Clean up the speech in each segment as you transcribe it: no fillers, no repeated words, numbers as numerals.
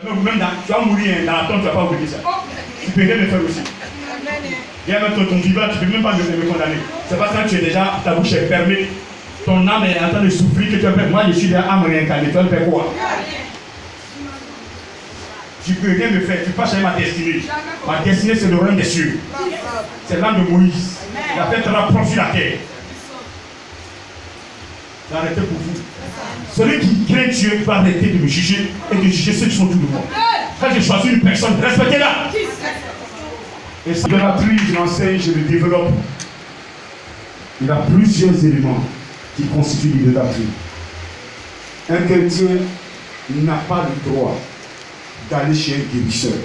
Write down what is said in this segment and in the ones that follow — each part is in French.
Même tu vas mourir dans la tombe, tu ne vas pas oublier ça. Tu peux rien me faire aussi. Viens même ton vivant, tu ne peux même pas me condamner. C'est parce que tu es déjà, ta bouche est fermée, ton âme est en train de souffrir que tu vas faire. Moi je suis déjà âme réincarnée, tu vas faire quoi? Tu ne peux rien me faire, tu passes à ma destinée. Ma destinée c'est le royaume des cieux. C'est l'âme de Moïse. Il a fait rapprocher sur la terre. J'ai arrêté pour vous. Celui qui craint Dieu va arrêter de me juger et de juger ceux qui sont autour de moi. Quand j'ai choisi une personne, respectez-la. Et ça, l'idolâtrie, je l'enseigne, je le développe. Il y a plusieurs éléments qui constituent l'idolâtrie. Un chrétien n'a pas le droit d'aller chez un guérisseur.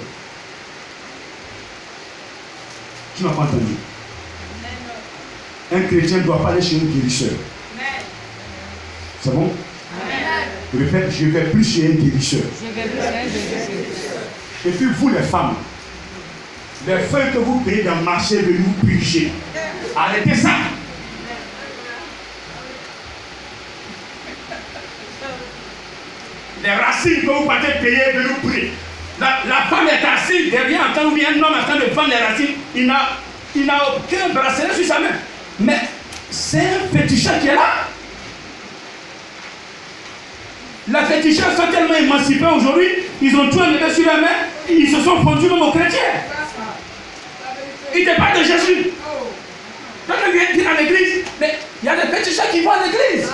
Tu n'as pas entendu. Un chrétien ne doit pas aller chez un guérisseur. C'est bon? Je répète, je ne vais plus chez un guérisseur. Et puis vous les femmes, les feuilles que vous payez dans le marché de nous purger. Arrêtez ça. Les racines que vous partez payer de nous prier. La femme est assise derrière en train, ou bien un homme en train de vendre les racines. Il n'a aucun bracelet sur sa main. Mais c'est un féticheur qui est là. Les féticheurs sont tellement émancipés aujourd'hui, ils ont tout enlevé sur la main, ils se sont fondus même aux chrétiens. Ils ne parlent de Jésus. Quand on vient dire à l'église, mais il y a des féticheurs qui vont à l'église.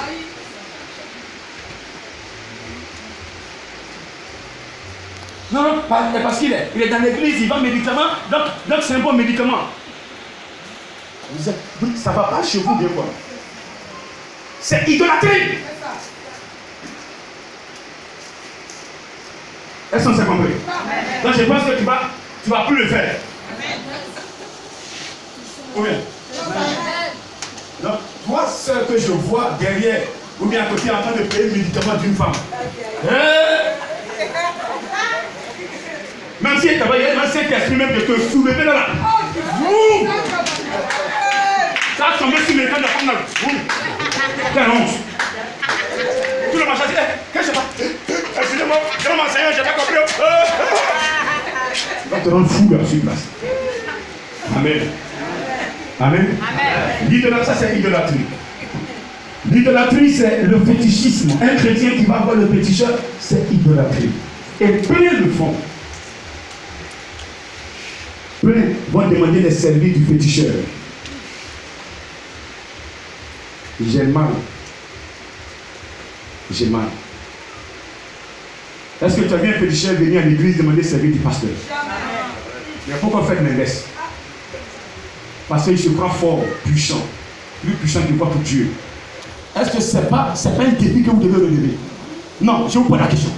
Non, parce qu'il est dans l'église, il vend médicaments, donc c'est un bon médicament. Ça ne va pas chez vous, bien quoi. C'est idolâtrie. Est-ce qu'on s'est compris? Donc je pense que tu vas plus le faire. Ou bien? Donc, toi, ce que je vois derrière, ou bien à côté en train de payer le médicament d'une femme. Même si elle t'a envoyé, même si elle t'a exprimé de te soulever là. Ça a tombé sur les temps de la femme là. Quelle honte. Tout le marché dit, qu'est-ce que je fais? Excusez-moi, je vais m'enseigner, je n'ai pas compris. Tu vas te rendre fou là sur place. Amen. Amen. L'idolâtrie, ça c'est l'idolâtrie. L'idolâtrie, c'est le fétichisme. Un chrétien qui va voir le féticheur, c'est idolâtrie. Et plein le font. Plein vont demander les services du féticheur. J'ai mal. J'ai mal. Est-ce que tu as vu un féticheur venir à l'église demander le service du pasteur? Mais pourquoi faire l'inverse? Parce qu'il se croit fort, puissant. Plus puissant que votre Dieu. Est-ce que ce n'est pas un défi que vous devez relever? Non, je vous pose la question.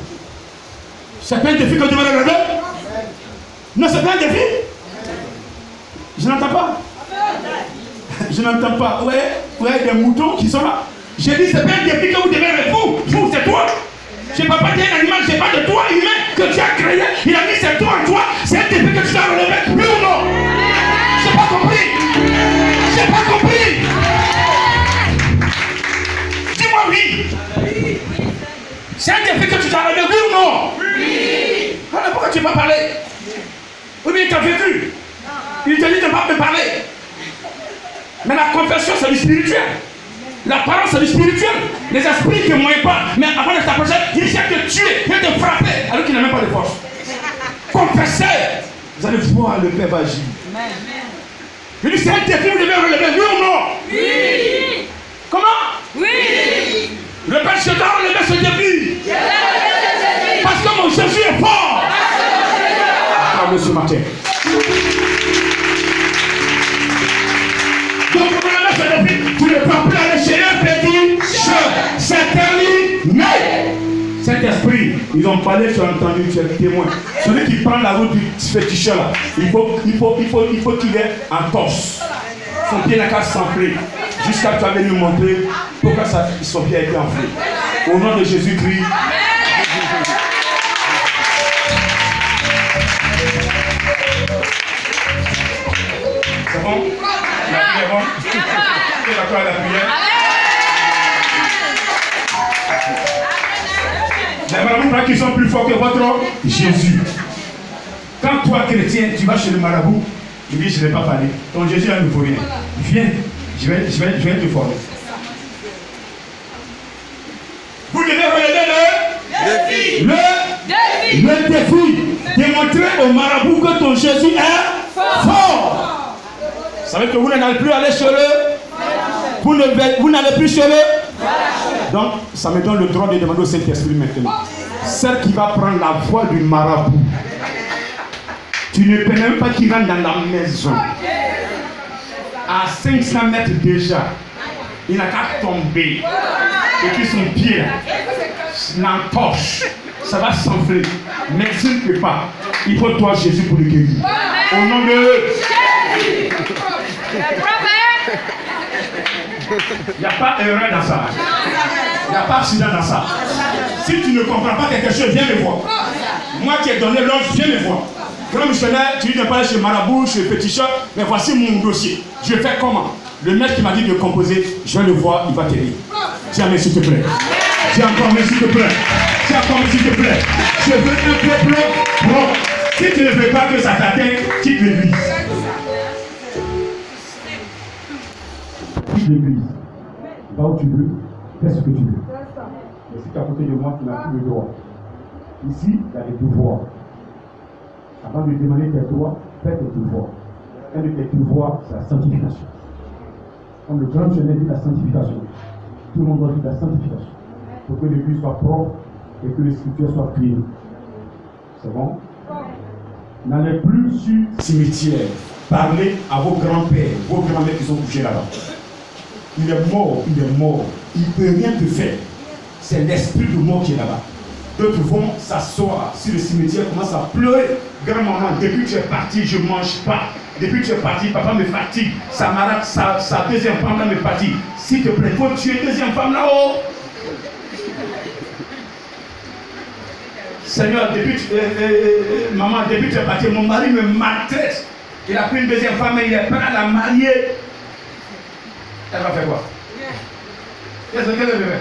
C'est pas un défi que vous devez relever? Non, c'est pas un défi? Je n'entends pas. Je n'entends pas. Ouais, des moutons qui sont là. J'ai dit, c'est pas un défi que vous devez relever. Vous, c'est toi. Je ne peux pas dire un animal, je pas de toi humain que tu as créé. Il a dit, c'est toi en toi. C'est un défi que tu dois relever. Oui ou non? Je n'ai pas compris. Je n'ai pas compris. Dis-moi oui. C'est un défi que tu dois relever. Oui ou non? Oui. Alors pourquoi tu n'as pas parlé? Ou bien tu as vécu? Il te dit de ne pas me parler. Mais la confession, c'est du spirituel. La parole, c'est du spirituel. Les esprits ne témoignent pas. Mais avant de t'approcher, il vient te tuer, il vient te frapper, alors qu'il n'a même pas de force. Confessez. Vous allez voir le Père va agir. Je dis, c'est un défi, vous devez relever. Oui ou non? Oui. Comment? Oui. Le Père, je dois relever ce défi. Parce que mon Jésus est fort. Acclamez ce matin. Donc, vous relevez ce défi. Tu ne peux plus aller chez un féticheur. C'est terminé. Saint-Esprit, ils ont parlé, tu as entendu, tu es témoin. Celui qui prend la route du féticheur là, il faut qu'il ait en torse. Son pied n'a qu'à s'enfler. Jusqu'à ce que tu avais nous montrer pourquoi son pied a été enflé. Au nom de Jésus-Christ. C'est bon? La prière est bonne? Tu es d'accord avec la prière? Mais vraiment, qui sont plus forts que votre Jésus. Quand toi, chrétien, tu vas chez le marabout, il dit, je ne vais pas parler. Ton Jésus là ne vaut rien. Viens, je vais te former. Vous devez relever le défi. Démontrer au marabout que ton Jésus est fort. Ça veut dire que vous n'allez plus aller chez le. Vous n'allez plus chez le. Donc, ça me donne le droit de demander au Saint-Esprit maintenant. Celle qui va prendre la voix du marabout. Tu ne peux même pas qu'il rentre dans la maison. À 500 mètres déjà, il n'a qu'à tomber. Et puis son pied, l'entorche, ça va s'enfler. Mais s'il ne peut pas, il faut toi Jésus pour le guérir. Au nom de Jésus. Il n'y a pas erreur dans ça. Il n'y a pas accident dans ça. Si tu ne comprends pas quelque chose, viens me voir. Moi qui ai donné l'ordre, viens me voir. Grand missionnaire, tu ne pas aller chez Marabout, chez Petit Chat, mais voici mon dossier. Je fais comment? Le maître qui m'a dit de composer, je vais le voir, il va t'aider. Dis amen s'il te plaît. Dis encore mais s'il te plaît. Dis encore mais s'il te plaît. Je veux un peuple propre. Si tu ne veux pas que ça t'atteigne, quitte l'église. Quitte l'église. Va où tu veux, fais ce que tu veux. Et si tu es à côté de moi, tu n'as plus le droit. Ici, il y a des pouvoirs. Avant de demander tes droits, fais tes pouvoirs. Un de tes pouvoirs, c'est la sanctification. Comme le grand missionnaire dit la sanctification. Tout le monde doit dire la sanctification. Pour que l'église soit propre et que les scriptures soient clean. C'est bon? N'allez plus sur le cimetière. Parlez à vos grands-pères, vos grands-mères qui sont couchés là-bas. Il est mort, il est mort. Il ne peut rien te faire. C'est l'esprit de mort qui est là-bas. D'autres vont s'asseoir sur le cimetière, commencent à pleurer. Grand-maman, depuis que tu es parti, je ne mange pas. Depuis que tu es parti, papa me fatigue. Sa malade, sa deuxième femme là me fatigue. S'il te plaît, il faut tuer une deuxième femme là-haut. Seigneur, maman, depuis que tu es parti, mon mari me maltraite. Il a pris une deuxième femme et il est prêt à la marier. Elle va faire quoi? Qu'est-ce qu'elle veut faire?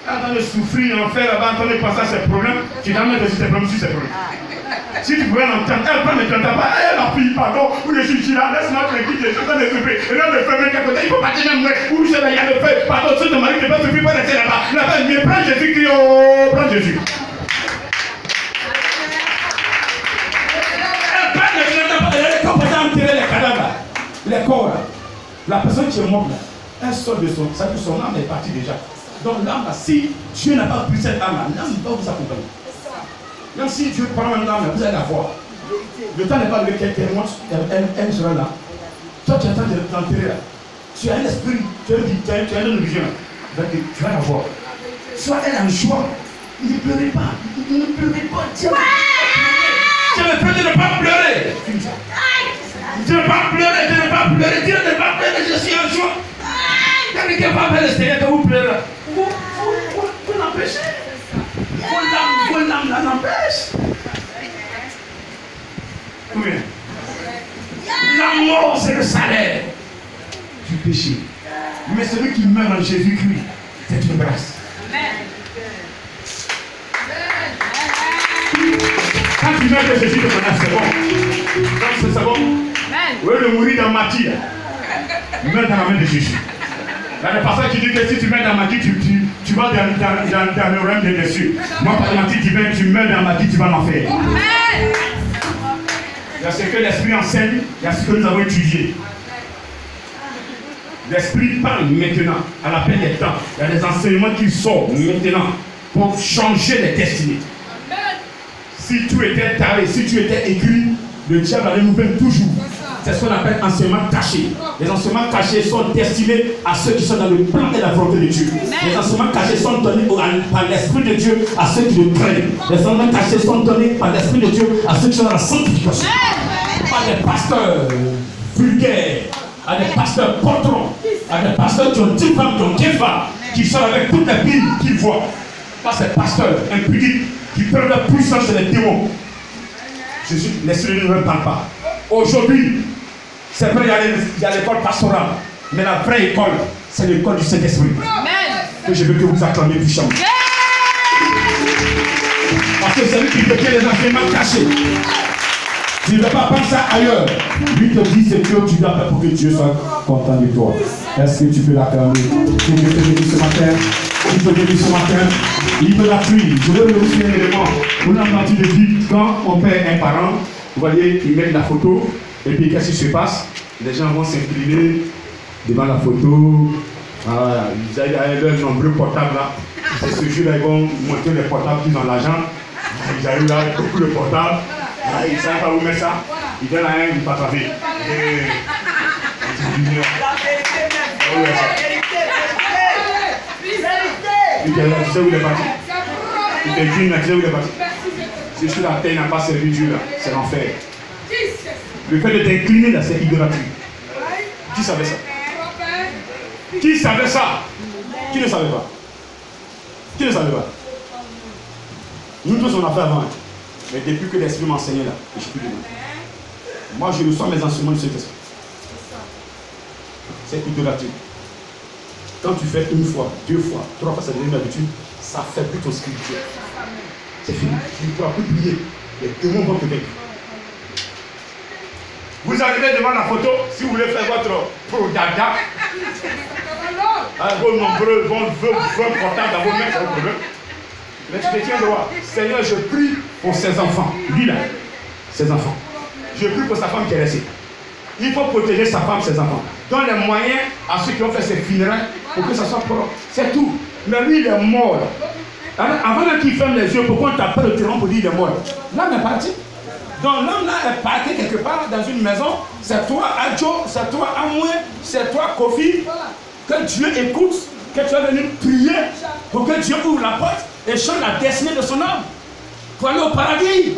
En train de souffrir, en faire là-bas, en train de penser à ses problèmes, tu dois mettre aussi tes problèmes sur ses problèmes. Si tu pouvais l'entendre, elle ne t'entend pas, elle a pris, pardon, ou je suis là, laisse-moi tranquille, je suis en train de souffrir. Et là, le feu, il ne faut pas dire même moi, où je sais, il y a le feu, pardon, si ton mari ne peut pas souffrir, pas rester là-bas. Là-bas, mais prends Jésus-Christ, oh, prends Jésus. Elle peut pas enterrer les cadavres, les corps, là. La personne qui est morte, là, elle sort de son, ça veut dire son âme est partie déjà. Donc l'âme, si Dieu n'a pas pris cette âme-là, l'âme va vous accompagner. Même si Dieu prend une âme, vous allez la voir. Le temps n'est pas lequel qu'elle monte, elle sera là. Toi, tu es en train de t'enterrer là. Tu as un esprit, tu as une vision. Donc tu vas la voir. Soit elle a un choix. Ne pleurez pas. Ne pleurez pas. Dieu le fait de ne pas pleurer. Dieu ne pas pleurer, Dieu ne pas pleurer, Dieu ne pas pleurer, je suis un choix. Quelqu'un va faire le Seigneur que vous pleurez. Vous l'empêchez. Vos larmes l'empêchent. Oui. La mort, c'est le salaire du péché. Mais celui qui meurt en Jésus-Christ, c'est une grâce. Quand tu meurs de Jésus, c'est bon. C'est bon. Au lieu de mourir dans Matthieu, meurs dans la main de Jésus. Il y a des personnes qui disent que si tu meurs dans ma vie, tu vas dans le royaume des cieux. Moi, par la magie divine, tu meurs dans ma vie, tu vas en enfer. Il y a ce que l'Esprit enseigne, il y a ce que nous avons étudié. L'Esprit parle maintenant, à la peine des temps. Il y a des enseignements qui sortent maintenant pour changer les destinées. Si tu étais taré, si tu étais écrit, le diable allait nous faire toujours. C'est ce qu'on appelle enseignement caché. Les enseignements cachés sont destinés à ceux qui sont dans le plan et la volonté de Dieu. Les enseignements cachés sont donnés par l'Esprit de Dieu à ceux qui le craignent. Les enseignements cachés sont donnés par l'Esprit de Dieu à ceux qui sont dans la sanctification. Pas des pasteurs vulgaires, à des pasteurs patrons, à des pasteurs qui ont 10 femmes, qui ont 15 femmes, qui sont avec toutes les billes qu'ils voient. Pas ces pasteurs impudiques qui prennent la puissance sur les démons. L'Esprit ne me parle pas. Aujourd'hui, c'est vrai, il y a l'école pastorale, mais la vraie école, c'est l'école du Saint-Esprit. Que je veux que vous acclamiez puissamment. te tient les enseignements cachés. Tu ne veux pas prendre ça ailleurs. Lui te dit ce que tu dois faire pour que Dieu soit content de toi. Est-ce que tu peux l'acclamer? Tu peux te bénir ce matin. Tu peux bénir ce matin. L'idolâtrie. Je veux vous dire un élément. On a entendu de dire quand on perd un parent, vous voyez, ils mettent la photo. Et puis qu'est-ce qui se passe? Les gens vont s'incliner devant la photo. Voilà, ils avaient leurs nombreux portables là. Et ce jour-là, ils vont monter les portables qu'ils ont l'argent. Ils arrivent là, beaucoup de portables. Ils ne savent pas où mettre ça. Ils donnent à un, ils partent avec. Tu sais où il est parti? Il te dit, tu sais où il est parti? C'est sur la terre, il n'a pas servi Dieu là. C'est l'enfer. Le fait de t'incliner là, c'est idolâtrie. Qui savait ça? Qui savait ça? Qui ne savait pas? Qui ne savait pas? Nous tous on a fait avant. Mais depuis que l'Esprit m'a enseigné là, je ne suis plus dedans. Moi je reçois mes enseignements du Saint-Esprit. C'est idolâtrie. Quand tu fais une fois, deux fois, trois fois, ça devient une habitude, ça affaiblit ton spirituel. C'est fini. Tu ne pourras plus prier. Les démons vont te vaincre. Vous arrivez devant la photo, si vous voulez faire votre pro-dada, vos nombreux vont portables dans vos mains, c'est un problème. Mais tu te tiens droit. Seigneur, je prie pour ses enfants. Lui là, ses enfants. Je prie pour sa femme qui est restée. Il faut protéger sa femme, ses enfants. Donne les moyens à ceux qui ont fait ses funérailles pour que ça soit propre. C'est tout. Mais lui, il est mort. Alors, avant qu'il ferme les yeux, pourquoi on t'appelle au tyran pour dire qu'il est mort? L'homme est parti. Donc l'homme là est parti quelque part dans une maison. C'est toi, Adjo, c'est toi, Amoué, c'est toi, Kofi. Que Dieu écoute, que tu vas venir prier pour que Dieu ouvre la porte et change la destinée de son âme pour aller au paradis.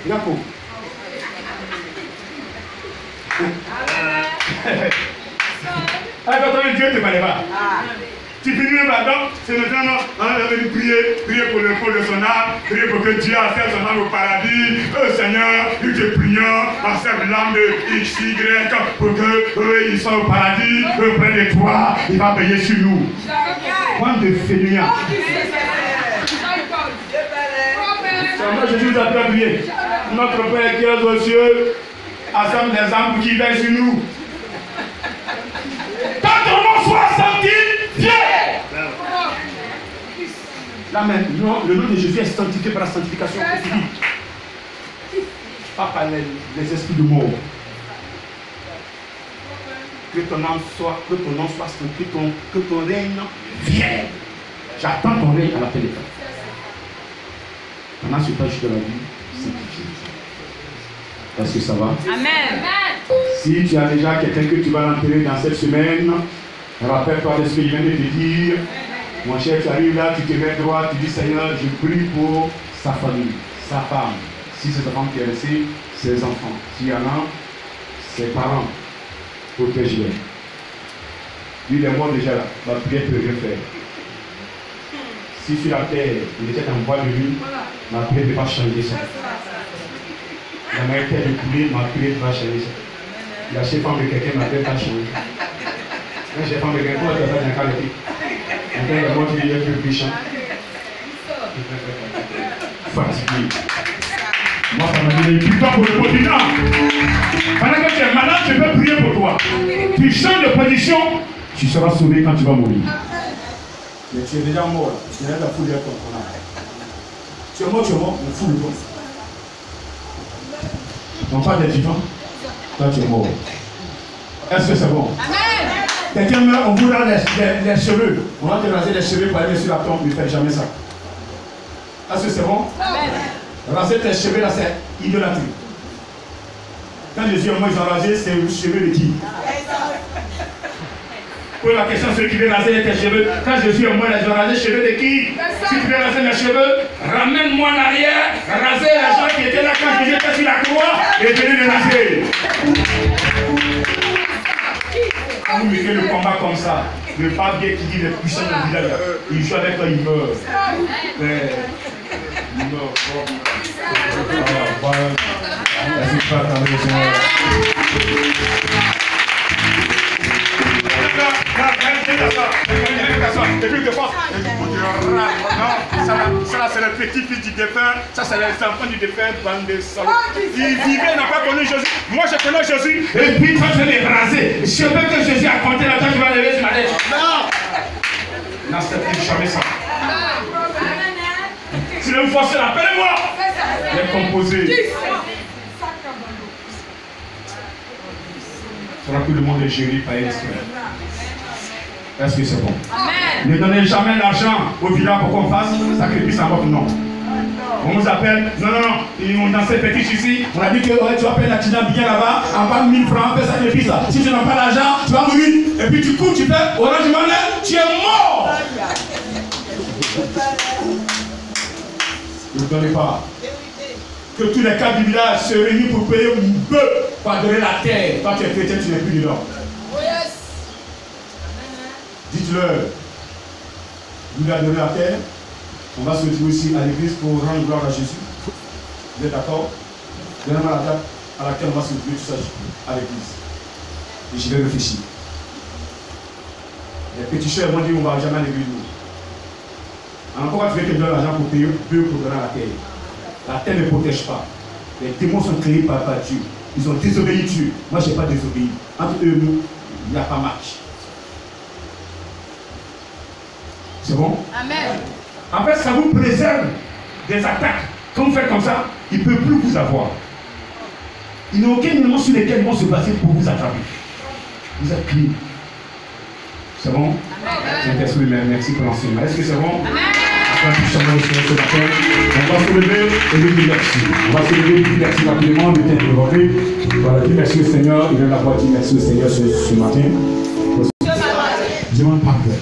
Yako. Quand Dieu te parlait pas. Tu finis le matin, c'est maintenant, on va venir prier pour le pôle de son âme, prier pour que Dieu accepte son âme au paradis. Seigneur, nous te prions, accepte l'âme de X, Y, pour qu'il soit au paradis, près de toi, il va payer sur nous. Point de fainéant. Moi, Jésus nous a appris à prier. Notre Père qui est aux cieux, assemble les âmes qui veillent sur nous. Quand ton nom soit sanctifié. Là maintenant, le nom de Jésus est sanctifié par la sanctification physique. Pas par les esprits de mort. Que ton âme soit, que ton nom soit sanctifié, que ton règne vienne. J'attends ton règne à la fin des temps. Pendant ce temps, je te la vie, sanctifié. Est-ce que ça va? Amen. Si tu as déjà quelqu'un que tu vas l'enterrer dans cette semaine, rappelle-toi de ce qu'il vient de te dire. Mon cher, tu arrives là, tu te mets droit, tu dis Seigneur, je prie pour sa famille, sa femme. Si c'est sa femme qui est restée, ses enfants. S'il y en a, ses parents. Protège-les. Lui, il est mort déjà là. Ma prière peut rien faire. Si sur la terre, il était en voie de lui, ma prière ne peut pas changer ça. La mère était de couler, ma prière va changer ça. La chef femme de quelqu'un, ma prière va changer. La chef femme de quelqu'un, elle va dans le cas de quand il est mort, il est plus méchant. Fatigué. Moi, ça m'a dit, prie-toi pour le continent. Pendant que tu es malade, je peux prier pour toi. Tu changes de position, tu seras sauvé quand tu vas mourir. Mais tu es déjà mort. Tu viens de la foule de ton âme. Tu es mort, on fout le toi. On parle des vivants. Toi, tu es mort. Est-ce que c'est bon? Amen. Quelqu'un meurt, on vous donne les cheveux. On va te raser les cheveux pour aller sur la tombe. Ne faites jamais ça. Est-ce que c'est bon? Amen. Raser tes cheveux là, c'est idolâtrie. Quand Jésus et moi ils ont rasé, c'est le cheveu de qui? Pour la question, celui qui veut raser tes cheveux, quand Jésus et moi ils ont rasé les cheveux de qui? Si tu veux raser mes cheveux, ramène-moi en arrière, raser les gens qui étaient là quand Jésus était sur la croix et venez les raser. Quand vous mettez le combat comme ça, le papier qui dit les puissants de village, il joue avec toi, il meurt. Mais il meurt. Est-ce que tu Et puis de force. Non, ça c'est le petit-fils du défunt. Ça c'est les enfants du défunt. Bande de salauds. Ils vivaient, n'ont pas connu Jésus. Moi je connais Jésus. Et puis quand je l'ai rasé, je veux que Jésus a compté la temps, je vais lever sur ma tête. Non. N'acceptez jamais ça. Si vous forcez, appelez-moi. Les composés. Sera que le monde est géré par l'esprit. Est-ce que c'est bon? Amen. Ne donnez jamais l'argent au village pour qu'on fasse sacrifice à votre nom. On vous appelle, non, dans ces pétiches ici, on a dit que ouais, tu vas payer l'accident bien là-bas, en bas de 1000 francs, fais sacrifice là. Si tu n'as pas d'argent, tu vas mourir. Et puis du coup, tu fais Orange Money, tu es mort. Ne donnez pas. Que tous les cas du village se réunissent pour payer un peu pour adorer la terre. Quand tu es chrétien, tu n'es plus dedans. Dites-leur, vous adorez la terre, on va se retrouver ici à l'église pour rendre gloire à Jésus. Vous êtes d'accord? Donnez-moi la date à laquelle on va se retrouver tout ça à l'église. Et je vais réfléchir. Les péticheurs m'ont dit on ne va jamais à l'église. Alors pourquoi tu veux que je donne l'argent pour payer peu pour donner à la terre? La terre ne protège pas. Les démons sont créés par Dieu. Ils ont désobéi Dieu. Moi, je n'ai pas désobéi. Entre eux et nous, il n'y a pas match. C'est bon? Amen. En fait, ça vous préserve des attaques. Quand vous faites comme ça, il ne peut plus vous avoir. Il n'y a aucun élément sur lequel ils vont se baser pour vous attraper. Vous êtes clean. C'est bon? Saint-Esprit, merci pour l'enseignement. Est-ce que c'est bon? Amen. On va se lever et lui dire merci. On va se lever et lui dire merci rapidement. Le temps est dévoilé. Voilà, dis merci au Seigneur. Il vient d'avoir dit merci au Seigneur ce matin. Je demande pardon.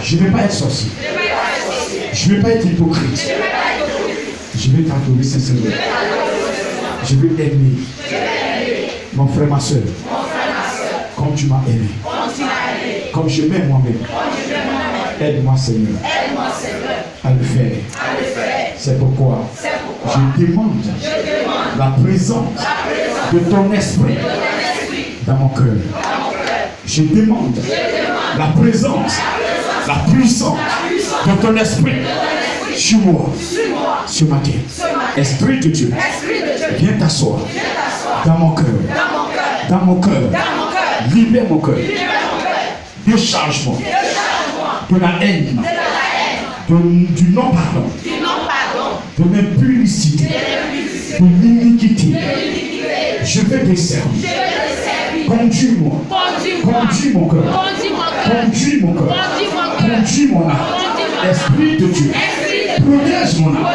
Je ne vais pas être sorcier. Je ne vais pas être hypocrite. Je vais t'adorer sincèrement. Je vais aimer mon frère, ma soeur, comme tu m'as aimé. Comme je m'aime moi-même. Aide-moi, Seigneur, à le faire. C'est pourquoi je demande la présence de ton esprit dans mon cœur. Je demande la présence, la puissance de ton esprit sur moi ce matin. Esprit de Dieu, viens t'asseoir dans mon cœur. Dans mon cœur. Libère mon cœur. Décharge-moi de la haine, du non-pardon, de l'impudicité, de l'iniquité. Je vais te servir. Conduis-moi. Conduis mon cœur. Conduis mon cœur. Conduis mon âme. Esprit de Dieu. Protège mon âme.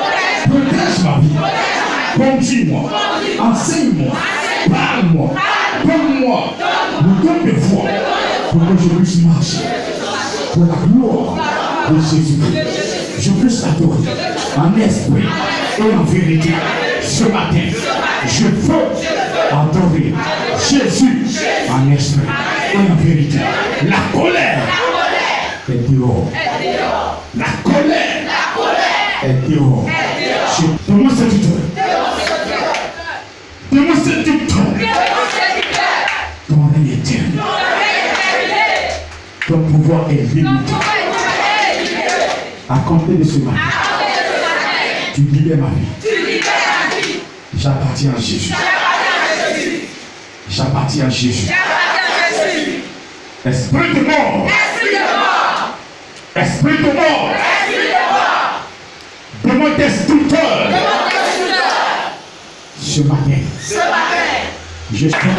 Protège ma vie. Conduis-moi. Enseigne-moi. Parle-moi. Donne-moi le don de foi pour que je puisse marcher pour la gloire de Jésus-Christ. Je puisse adorer en esprit et en vérité. Ce matin, je veux adorer Jésus en esprit et en vérité. La colère est dehors. La colère est dehors. Donne-moi cette victoire. Donne-moi cette victoire. Ton règne éternel. Ton pouvoir est limité. À compter de ce matin, tu libères ma vie. J'appartiens à Jésus. J'appartiens à Jésus. Esprit de mort. Esprit de mort. De mon destructeur. Ce matin, je suis esprit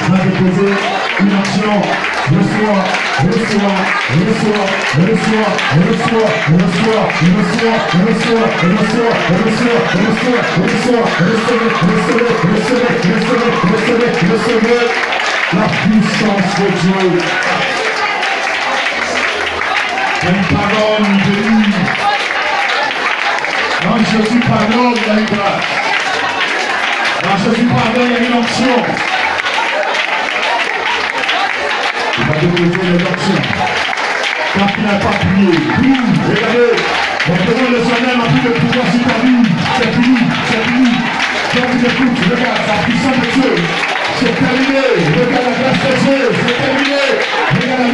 va déposer une action. Reçois. La puissance de Dieu. Une parole de lui. Dans Jésus pardonne, il y a une grâce. Dans Jésus pardonne, il y a une onction. Il va déposer les options. Quand tu n'as pas prié, prie. Regardez, la présence de son âme n'a plus de pouvoir sur ta vie. C'est fini. Quand tu écoutes, regarde la puissance de Dieu. C'est terminé. Regarde la grâce de Dieu. C'est terminé. Regarde la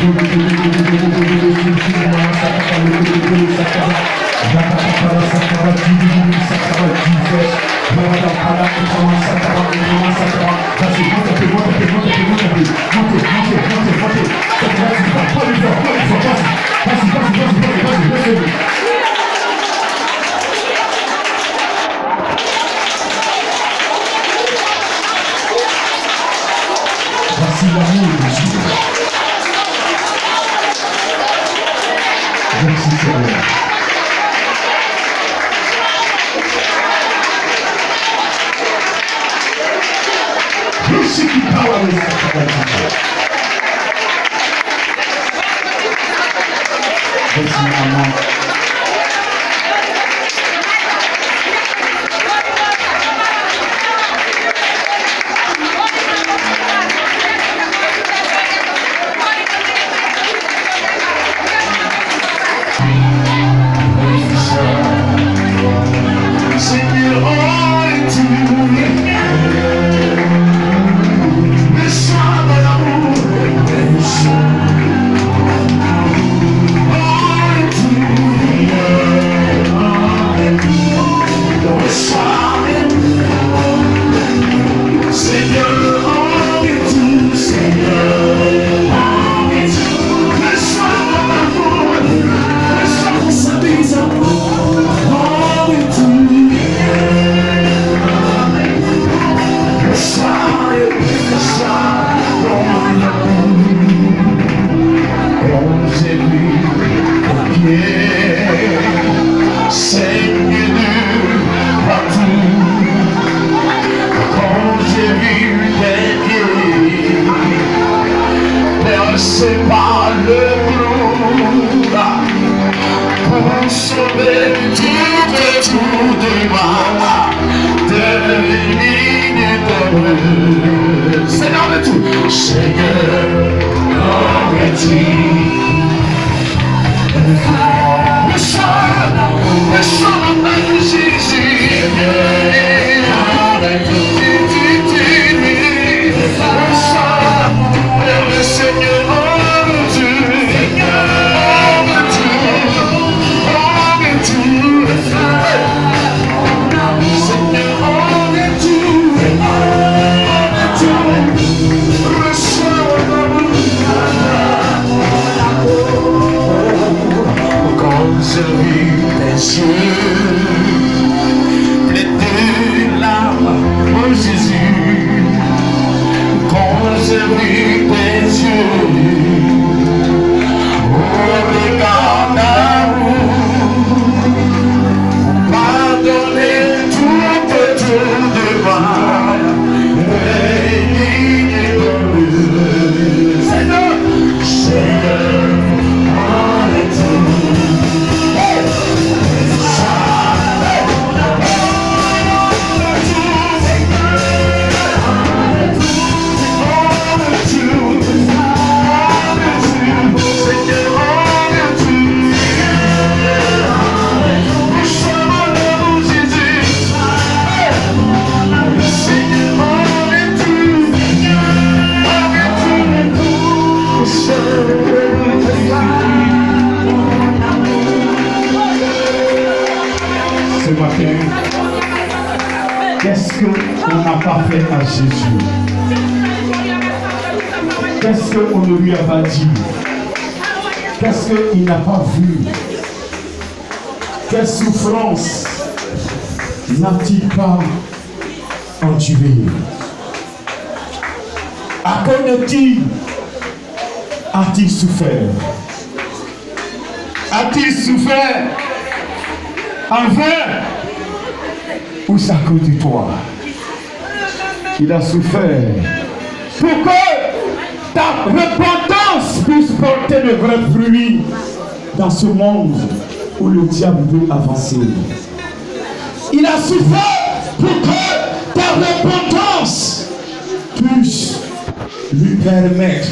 Voici l'amour de Dieu. Merci Seigneur. Merci qui parle avec sa Merci maman. Qu'est-ce qu'on n'a pas fait à Jésus? Qu'est-ce qu'on ne lui a pas dit? Qu'est-ce qu'il n'a pas vu? Quelle souffrance n'a-t-il pas enduré? À quoi a-t-il souffert? A-t-il souffert en vain ou c'est à cause de toi? Il a souffert pour que ta repentance puisse porter de vrais fruits dans ce monde où le diable veut avancer. Il a souffert pour que ta repentance puisse lui permettre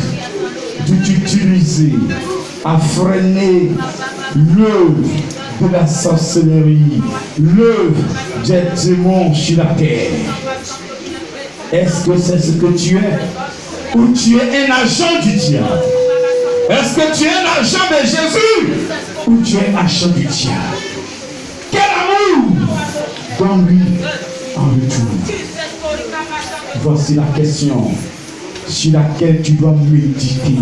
de t'utiliser à freiner l'œuvre de la sorcellerie, l'œuvre des démons sur la terre. Est-ce que c'est ce que tu es? Ou tu es un agent du diable? Est-ce que tu es l'agent de Jésus ou tu es agent du diable? Quel amour donne-lui en retour? Voici la question sur laquelle tu dois méditer.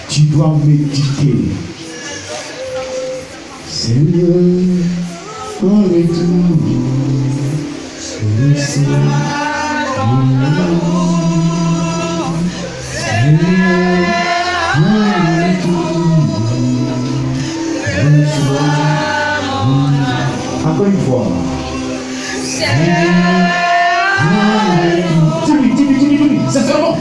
Tu dois méditer. Seigneur, en retour, Seigneur, encore une fois. Dis-lui, c'est seulement.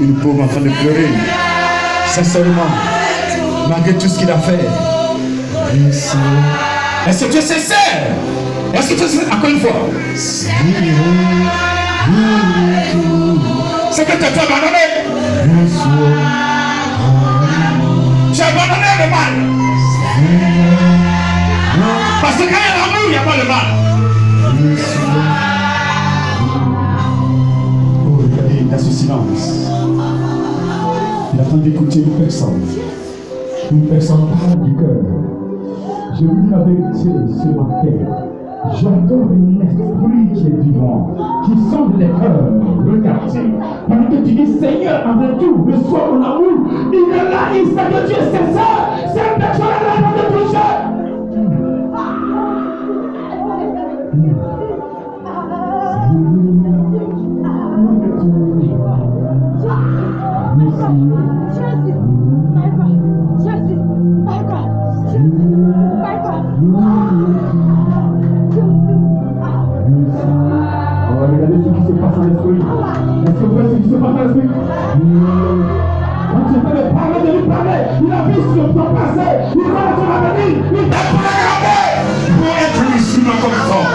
Une pauvre en train de pleurer. Sincèrement, malgré tout ce qu'il a fait. Est-ce que tu es sincère? Est-ce que tu es sincère? Encore une fois. C'est que tu as abandonné. Tu as abandonné le mal. Parce que quand il y a l'amour, il n'y a pas le mal. Oh, regardez, il a ce silence. Il attend d'écouter une personne. Une personne parle du cœur. Je vous dis la vérité ce matin. J'adore l'esprit qui est vivant, qui sonde les cœurs. Regardez. Pendant que tu dis Seigneur, avant tout, reçois mon amour. Il est là, il sait que tu es sincère. Cette personne est là pour te toucher. Regardez ce qui se passe dans l'esprit. Est-ce que vous voyez ce qui se passe dans l'esprit? Quand tu peux lui parler, de lui parler, il a vu sur ton passé, il va sur l'avenir, il t'a pas regardé pour être ici dans ton corps.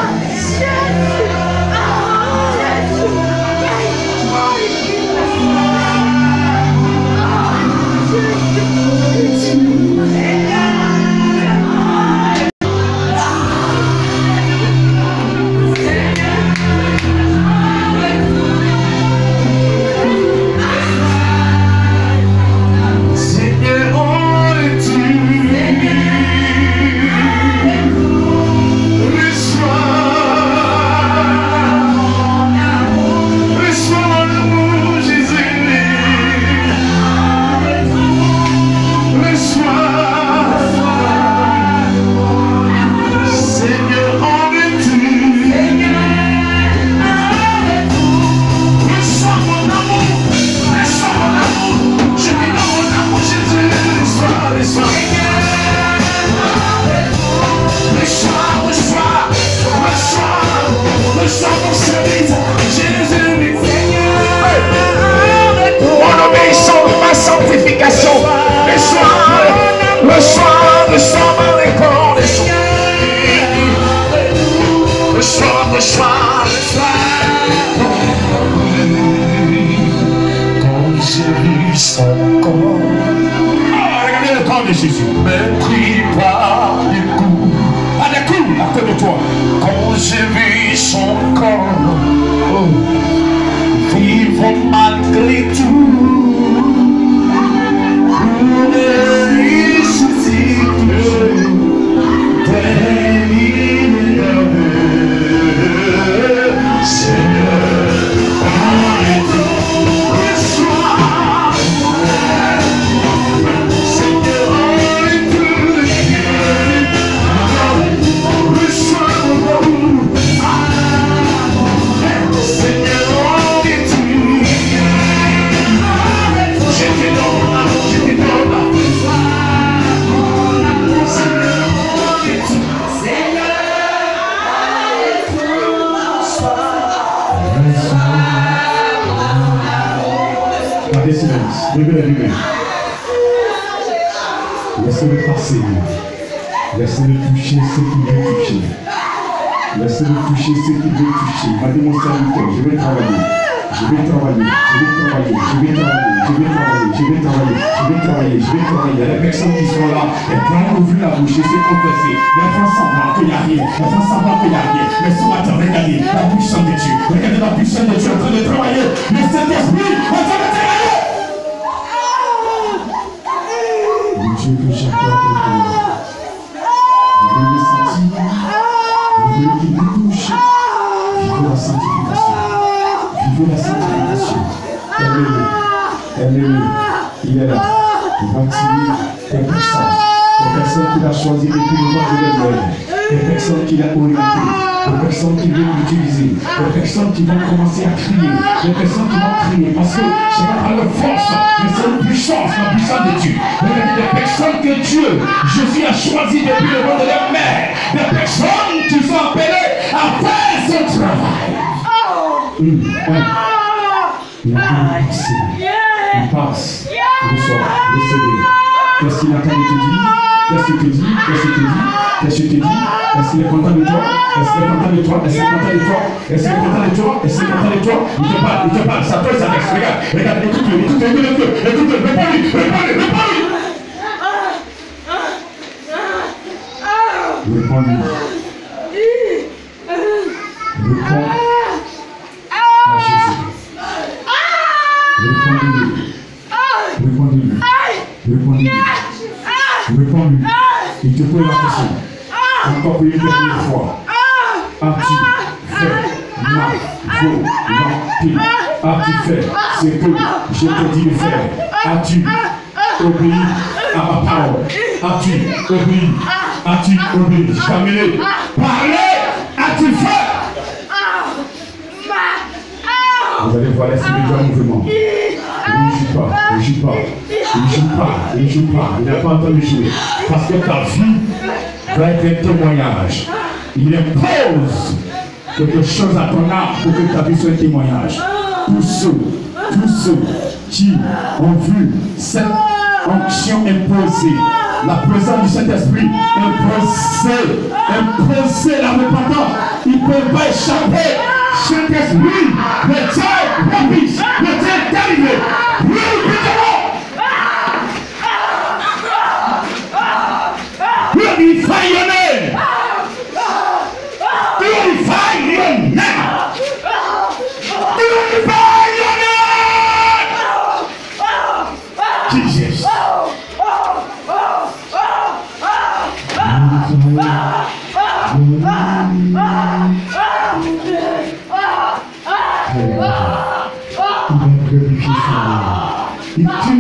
Laissez-le passer. Laissez-le toucher ce qu'il veut toucher. Laissez-le toucher ce qu'il veut toucher. Il m'a dit mon serviteur, je vais travailler. Je vais travailler. Il y a des personnes qui sont là, elles vont ouvrir la bouche et se confesser. Elles font semblant qu'il n'y a rien. Mais ce matin, regardez la puissance de Dieu. Regardez la puissance de Dieu en train de travailler. Le Saint-Esprit en train de travailler. Le Dieu que j'accorde au cœur. Vous voulez le sentir? Vous voulez qu'il vous touche? Vivez la sanctification. Aimez-le. Il est là. Il va tirer des personnes qu'il a choisies depuis le mois de l'Église, des personnes qu'il a orientées, des personnes qui vont l'utiliser, des personnes qui vont commencer à crier, des personnes qui vont crier parce que ce n'est pas leur force, mais c'est une puissance, la puissance de Dieu. Regardez des personnes que Dieu, Jésus a choisies depuis le monde de leur mère, des personnes qui sont appelées à faire ce travail. Il passe, il sort, le CD. Qu'est-ce qu'il attend de te dire? Qu'est-ce qu'il te dit? Est-ce qu'il est content de toi? Est-ce qu'il est content de toi? Il te parle, ça peut, ça reste. Regarde, écoute-le, réponds-lui. Réponds à Jésus. Réponds-lui. Il te pose la question. Encore pour une dernière fois. As-tu fait ma volonté? As-tu fait ce que je te dis de faire? As-tu obéi à ma parole? As-tu obéi? Jamais. Parlez. As-tu fait? Vous allez voir les immédiats mouvements. Il ne joue pas. Il n'a pas entendu jouer. Parce que ta vie va être un témoignage. Il impose quelque chose à ton âme pour que ta vie soit un témoignage. Tous ceux qui ont vu cette onction imposée, la présence du Saint-Esprit imposer la repentance, ils ne peuvent pas échapper. Saint-Esprit, le Dieu propice, le Dieu d'arriver. Glorify your name. Glorify your name. Glorify your name. Jesus.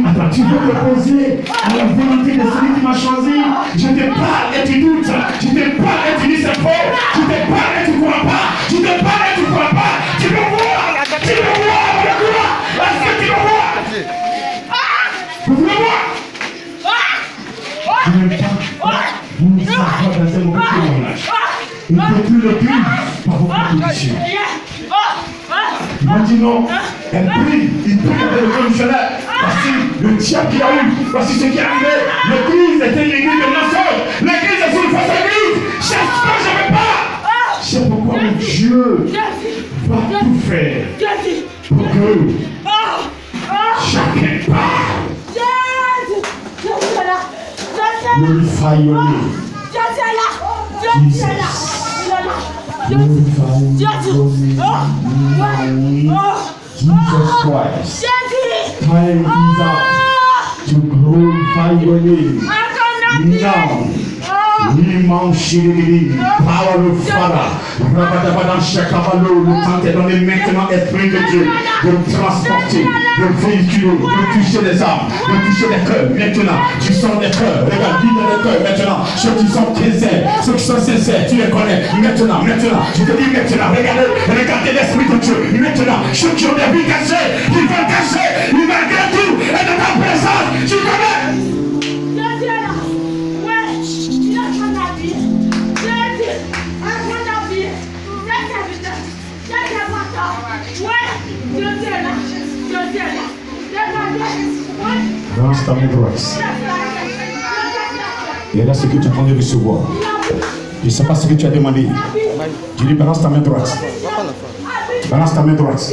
Attends, tu veux te poser à la volonté de celui qui m'a choisi. Je te parle et tu doutes. Je te parle et tu dis c'est faux. Je te parle et tu ne crois pas. Je te parle et tu ne crois pas. Tu me vois. Est-ce que tu me vois? Vous me voir? Je n'aime pas vous savoir dans un mauvais témoignage. On ne peut plus le dire par vos propositions. Il m'a dit non, elle prie, il prie avec le commissionnaire. Voici le diable qui a eu, voici ce qui est arrivé. L'église était une église de mensonges. L'église est une fausse église. Cherche pas, je ne veux pas. C'est pourquoi mon Dieu va tout faire pour que chacun parle. Glorify your name. Jesus Christ. Time is up to glorify your name. Now, power of Father. Le temps est donné maintenant, Esprit de Dieu, de transporter, de véhiculer, de toucher les âmes, de toucher les cœurs. Maintenant, tu sens les cœurs. Regarde, vis dans les cœurs maintenant. Ceux qui sont sincères, tu les connais. Maintenant, je te dis maintenant, regardez l'Esprit de Dieu. Maintenant, ceux qui ont des vies cachées, qui vont cacher, malgré tout, et de ta présence, tu connais. Balance ta main droite. Et là, ce que tu es en train de recevoir. Je ne sais pas ce que tu as demandé. Je dis balance ta main droite. Balance ta main droite.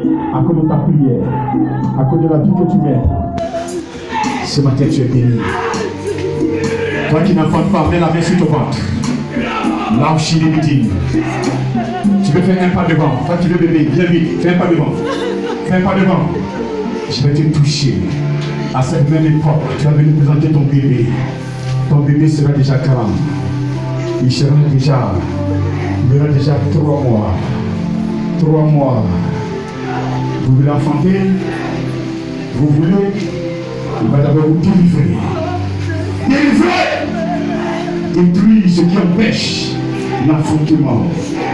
à cause de ta prière, à cause de la vie que tu mets. Ce matin, tu es béni. Toi qui n'enfantes pas, mets la main sur ton ventre. Là où Chili me dit, tu veux faire un pas devant. Toi qui veux bébé, viens vite, fais un pas devant. Fais un pas devant. Je vais te toucher. À cette même époque, tu vas venir présenter ton bébé. Ton bébé sera déjà calme. Il aura déjà 3 mois. 3 mois. Vous voulez enfanter? Vous voulez? Il va d'abord vous délivrer. Délivrer! Détruire ce qui empêche l'enfantement.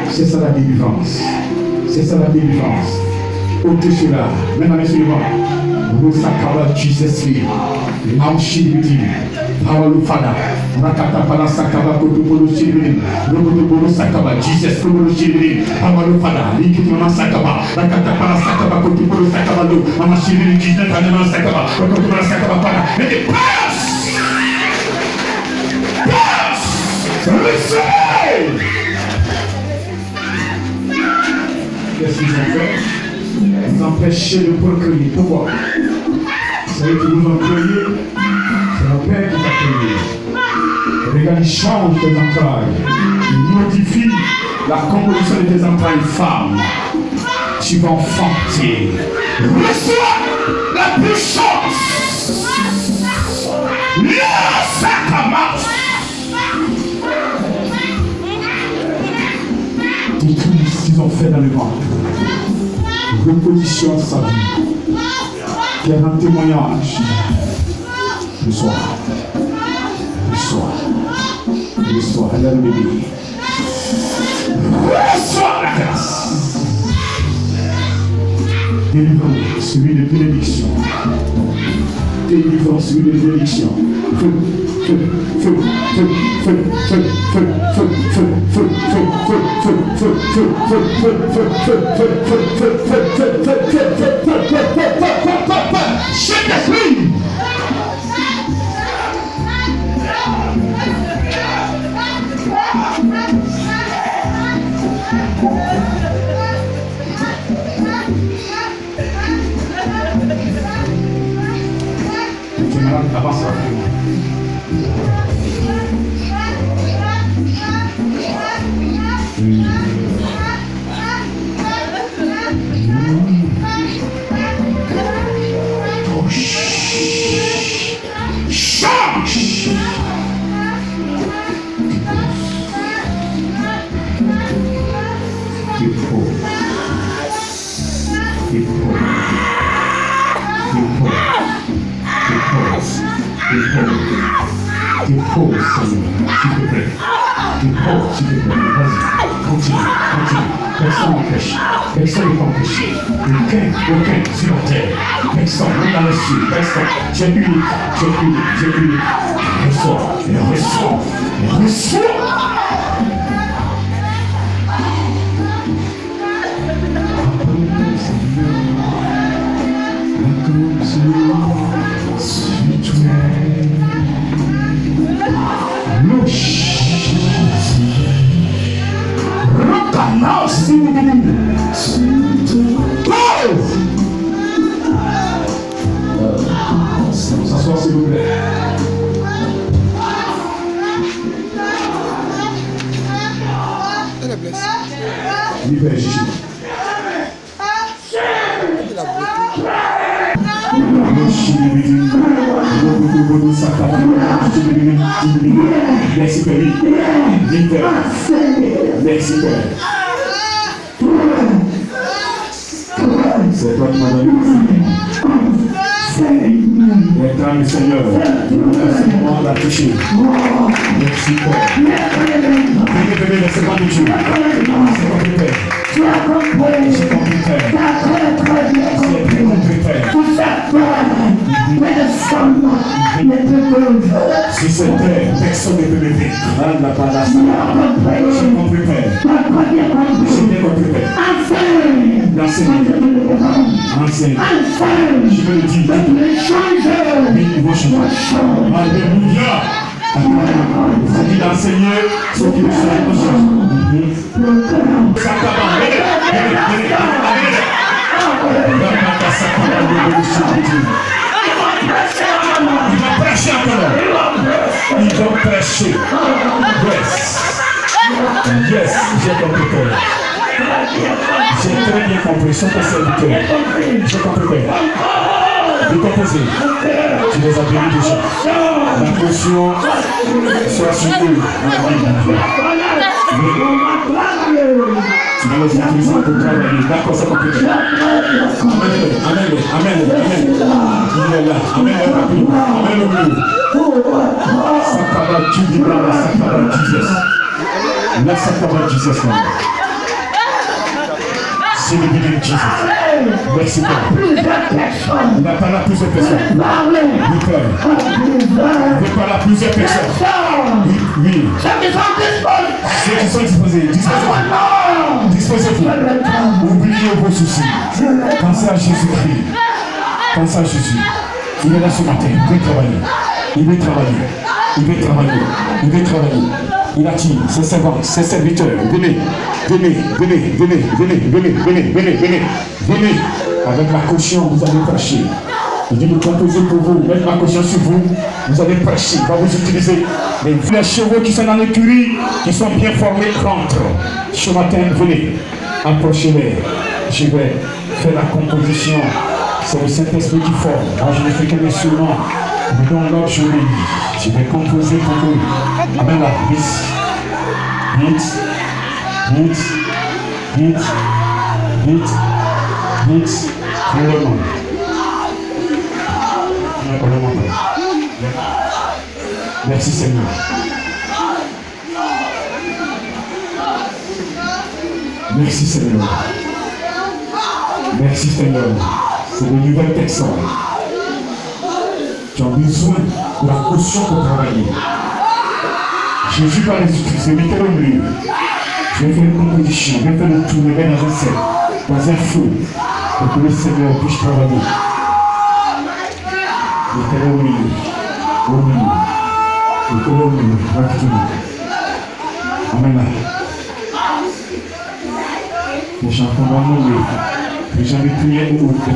C'est ça la délivrance. C'est ça la délivrance. Ôtez cela. Maintenant, sur le ventre. Vous sakaba Jesus name. Now she will Power Fada. Rakata Pala Sakaba Kotupolo Shibin. Robotopolo Sakaba Jesus Kotupolo Shibin. Power Fada. Likitana Sakaba. Rakata Pala Sakaba Kotupolo Sakaba. Mama Shibin Jesus Kanana Sakaba. Kotupolo Sakaba Pada. Let it pass. Pass. Receive. Qu'est-ce qu'ils ont fait? Vous empêchez de procréer. Pourquoi? Vous savez que vous employez, c'est le Père qui t'a créé. Regarde, il change tes entrailles. Il modifie la composition de tes entrailles femmes. Tu vas enfanter. Reçois la puissance. Ça commence. Tout ce qu'ils ont fait dans le ventre. Repositionne sa vie. Qui est un témoignage. Le soir. Le soir. Le soir. Elle a le bébé. Reçois la grâce. Délivrons celui de bénédiction. Délivrons celui de bénédiction. Feu, feu, feu, feu, feu, feu, feu, feu, feu, feu, feu, feu, Dépose, s'il te plaît. Dépose, s'il te plaît. Vas-y, continue. Personne n'empêche. Personne ne t'empêche. Aucun sur la terre. Personne, même dans les cieux. Personne. Tu es unique. Reçois. S'asseoir s'il vous plaît. Elle est blessée. Libère Gigi. Merci Père. Merci Père. C'est toi qui m'as donné. Réclame le Seigneur. C'est le moment de la toucher. Merci Père. Bébé, laissez-moi de Dieu. C'est compris Père. C'est compris Père. C'est compris Père. Si c'est Père, personne ne peut m'aider. J'ai compris Père. J'ai bien compris Père. L'enseigne. Je veux le dire. Mais ils vont changer. Alléluia. Il dit d'enseigner ce qui ne serait pas changé. prêcher. Yes. Yes, j'ai compris. J'ai très bien compris. Son serviteur. J'ai compris. Décomposé. Tu les as bénis déjà. La potion soit sur eux. Tu vas les utiliser pour travailler. D'accord, c'est compris. Amen. Il est là. Amen. Sakaba, tu dis dans la Sakaba Jesus. La Sakaba Jesus. C'est le béni de Jesus. Merci beaucoup. Il n'a pas là plusieurs personnes. Il parle à plusieurs personnes. Oui. Ceux qui sont disposés. Disposez-vous. Oubliez vos soucis. Pensez à Jésus-Christ. Pensez à Jésus. Il est là ce matin. Il veut travailler. Il attire ses servants, ses serviteurs. Venez. Avec la caution, vous allez prêcher. Il dit de composer pour vous, mettre la caution sur vous. Vous allez prêcher, va vous utiliser. Les chevaux qui sont dans l'écurie, qui sont bien formés, rentrent. Ce matin, venez, approchez-les. Je vais faire la composition. C'est le Saint-Esprit qui forme. Moi, je ne fais qu'un instrument. Mais dans l'autre, je vais composer pour vous. Amen là, vite. Merci Seigneur. Merci Seigneur. C'est de nouvelles personnes. Tu as besoin de la caution pour travailler. Jésus va les utiliser, mettez-le au milieu. Je vais faire une composition, je vais faire le tour, je vais dans un cercle, dans un feu, pour que le Seigneur puisse travailler. Mettez-le au milieu. Mettez-le au milieu. Amen. Les gens qu'on va nommer, les gens de prière ou les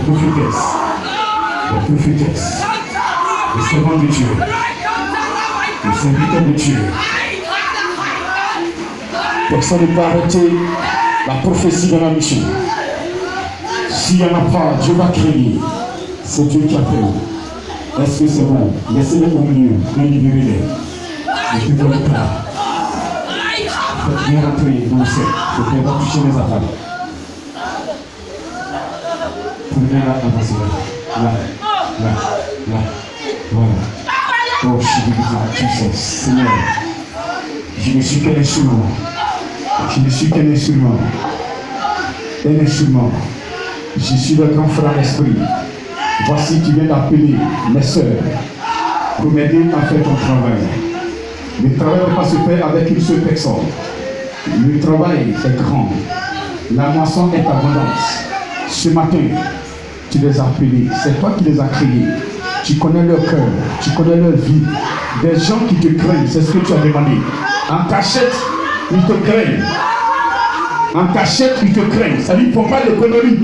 prophétesses, les servants de Dieu, les serviteurs de Dieu. Personne ne peut arrêter la prophétie de la mission. S'il n'y en a pas, Dieu va créer. C'est Dieu qui appelle. Est-ce que c'est bon? Laissez-les au milieu, libérez-les. Je ne veux pas. Faites bien rentrer dans le cercle. Je ne vais pas toucher les affaires. Prenez là, avancez là. Voilà. Oh, je suis désolé, Seigneur. Je ne suis qu'un instrument. Un instrument. Je suis le grand frère esprit. Voici qui vient d'appeler mes soeurs pour m'aider à faire ton travail. Le travail ne peut pas se faire avec une seule personne. Le travail est grand. La moisson est abondante. Ce matin, tu les as appelés. C'est toi qui les as créés. Tu connais leur cœur. Tu connais leur vie. Des gens qui te craignent, c'est ce que tu as demandé. En cachette, ils te craignent. Ça ne font pas de conneries.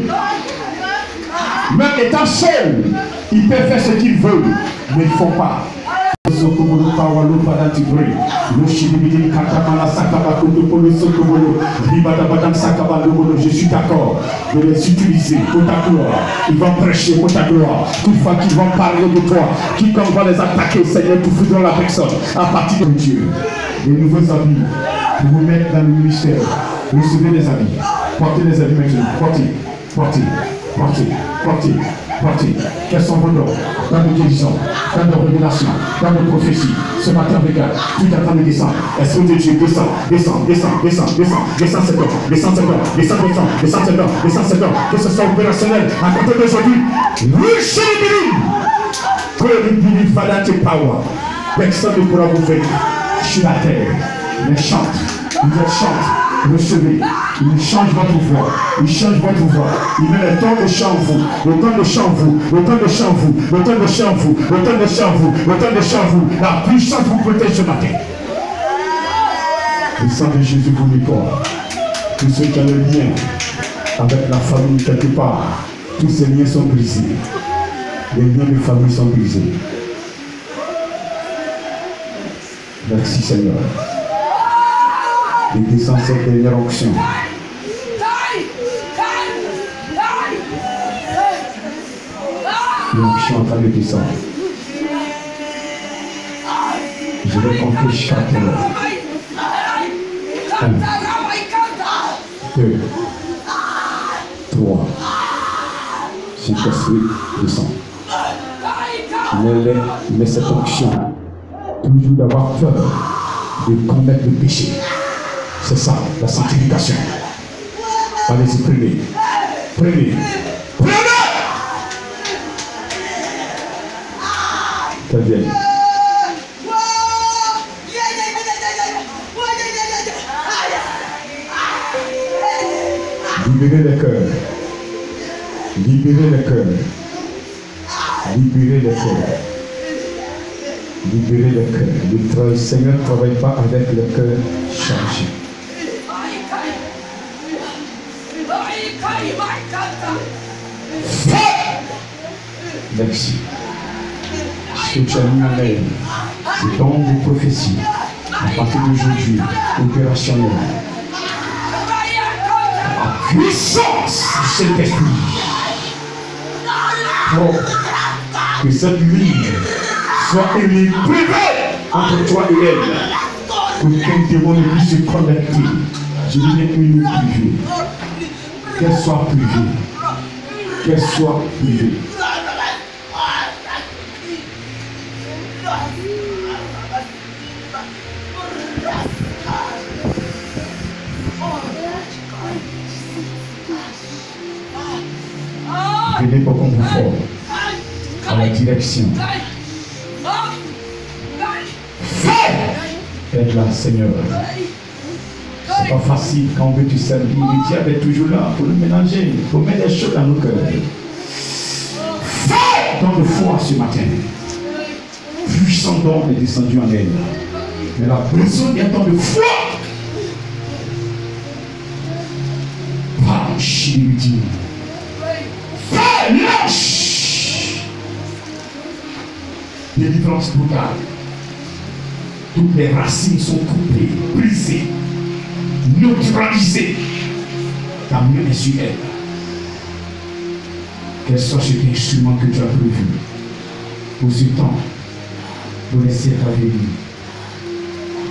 Même étant seul, ils peuvent faire ce qu'ils veulent, mais ils ne font pas. Je suis d'accord de les utiliser pour ta gloire. Ils vont prêcher pour ta gloire. Toutefois qu'ils vont parler de toi, quiconque va les attaquer, Seigneur, tu foudroies la personne à partir de Dieu. Les nouveaux habits pour vous mettre dans le ministère. Recevez les habits. Portez les habits maintenant. Portez. Quels sont vos dons? Dans nos guérisons, dans nos révélations, dans nos prophéties. Ce matin, regarde, tout est en train de descendre. Esprit de Dieu, descend cet homme. Que ce soit opérationnel à côté d'aujourd'hui. Personne ne pourra vous faire sur la terre. Mais chante, vous êtes chante. Recevez, il change votre voix, il met le temps de chant en vous, la puissance vous protège ce matin. Le sang de Jésus vous nettoie. Tous ceux qui ont le lien avec la famille quelque part, tous ces liens sont brisés. Les liens de famille sont brisés. Merci Seigneur. Et descends cette dernière onction. L'onction en train de descendre. Je vais compter chaque heure. 1, 2, 3. Saint-Esprit descend. Mais cette onction, toujours d'avoir peur de commettre le péché. C'est ça, la sanctification. Allez-y, prenez. Prenez. Prenez. Très bien. Libérez le cœur. Libérez le cœur. Libérez le cœur. Libérez le cœur. Le Seigneur ne travaille pas avec le cœur chargé. Merci. Ce que tu as mis en œuvre, c'est don de prophétie. À partir d'aujourd'hui, opérationnel. La puissance du Saint-Esprit. Pour que cette ligne soit une ligne privée entre toi et elle. Qu'aucun démon ne puisse se connecter. Je dis une ligne privée. Qu'elle soit privée. Qu'elle soit privée. Venez pour qu'on vous forme à la direction. Aide-la, Seigneur. C'est pas facile quand on veut te servir. Le diable est toujours là pour nous ménager. Il faut mettre des choses dans nos cœurs. Dans le foi ce matin. Puissant don est descendu en elle. Mais la personne est dans le foi. Chimidi. Lâche. Délivrance brutale. Toutes les racines sont coupées, brisées, neutralisées. Ta main est sur elle. Quel soit cet instrument que tu as prévu pour ce temps, pour les siècles à venir.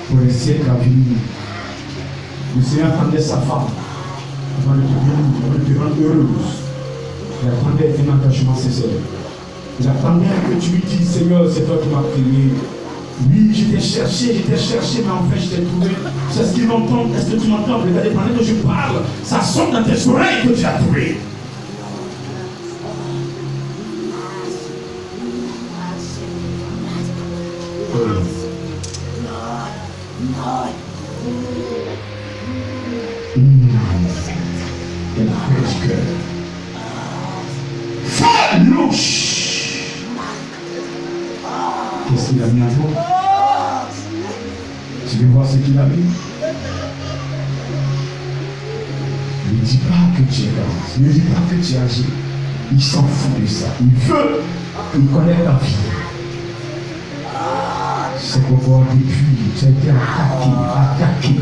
Pour les siècles à venir. Le Seigneur attendait sa femme. Avant de te rendre heureuse. Il attendait un engagement sincère. Il attendait que tu lui dises, Seigneur, c'est toi qui m'as créé. Oui, je t'ai cherché, mais enfin je t'ai trouvé. C'est ce qu'il m'entend. Est-ce que tu m'entends? Regardez, pendant que je parle, ça sonne dans tes oreilles que tu as trouvé. Elle a fait du cœur. Louche. Qu'est-ce qu'il a mis à toi? Tu veux voir ce qu'il a mis? Ne dis pas que tu es là. Ne dis pas que tu es âgé. Il s'en fout de ça. Il veut. Il connaît ta vie. C'est pourquoi depuis, tu as été attaqué.